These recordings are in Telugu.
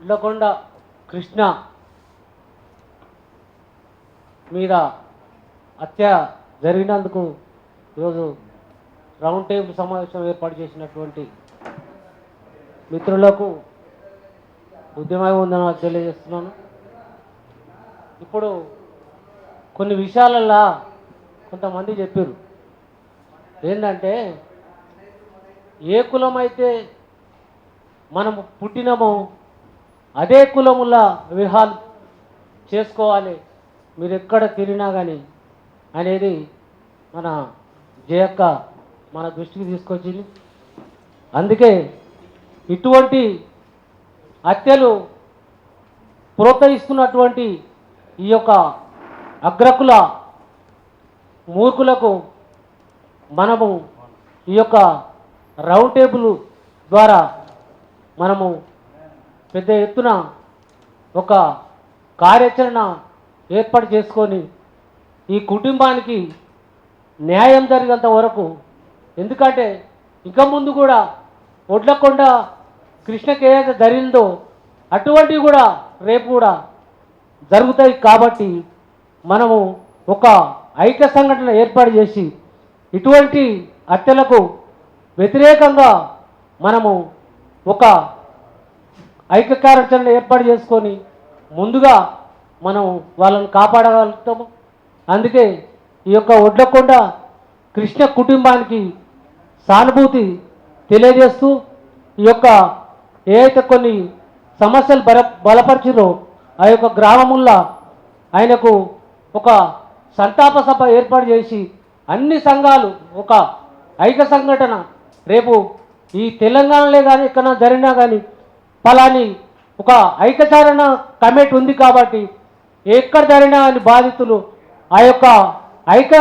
ఉడ్లకొండ కృష్ణ మీద హత్య జరిగినందుకు ఈరోజు రౌండ్ టేబుల్ సమావేశం ఏర్పాటు చేసినటువంటి మిత్రులకు ఉద్యమవందనాలు తెలియజేస్తున్నాను. ఇప్పుడు కొన్ని విషయాలల్లో కొంతమంది చెప్పారు ఏంటంటే, ఏ కులం అయితే మనము పుట్టినమో అదే కులముల వివాహాలు చేసుకోవాలి, మీరు ఎక్కడ తిరిగినా కానీ అనేది మన జయక్క మన దృష్టికి తీసుకొచ్చింది. అందుకే ఇటువంటి హత్యలు ప్రోత్సహిస్తున్నటువంటి ఈ యొక్క అగ్రకుల మూర్ఖులకు మనము ఈ యొక్క రౌండ్ టేబుల్ ద్వారా మనము పెద్ద ఎత్తున ఒక కార్యాచరణ ఏర్పాటు చేసుకొని ఈ కుటుంబానికి న్యాయం జరిగేంత వరకు, ఎందుకంటే ఇంకా ముందు కూడా ఒడ్లకొండ కృష్ణకి ఏదైతే జరిగిందో అటువంటివి కూడా రేపు కూడా జరుగుతాయి. కాబట్టి మనము ఒక ఐక్య సంఘటన ఏర్పాటు చేసి ఇటువంటి హత్యలకు వ్యతిరేకంగా మనము ఒక ఐక్య కార్యాచరణ ఏర్పాటు చేసుకొని ముందుగా మనం వాళ్ళని కాపాడగలుగుతాము. అందుకే ఈ యొక్క ఒడ్లకొండ కృష్ణ కుటుంబానికి సానుభూతి తెలియజేస్తూ ఈ యొక్క ఏదైతే కొన్ని సమస్యలు బలపరిచిరో ఆ యొక్క గ్రామముల్లో ఆయనకు ఒక సంతాప సభ ఏర్పాటు చేసి అన్ని సంఘాలు ఒక ఐక్య సంఘటన రేపు ఈ తెలంగాణలో కానీ ఎక్కడ జరిగినా కానీ ఫలాని ఒక ఐక్యచారణ కమిటీ ఉంది కాబట్టి ఎక్కడ జరిగినా అని బాధితులు ఆ యొక్క ఐక్య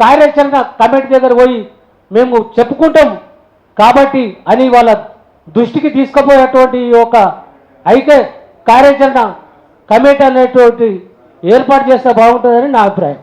కార్యాచరణ కమిటీ దగ్గర పోయి మేము చెప్పుకుంటాం కాబట్టి అని వాళ్ళ దృష్టికి తీసుకుపోయేటువంటి ఒక ఐక్య కార్యాచరణ కమిటీ అనేటువంటి ఏర్పాటు చేస్తే బాగుంటుందని నా అభిప్రాయం.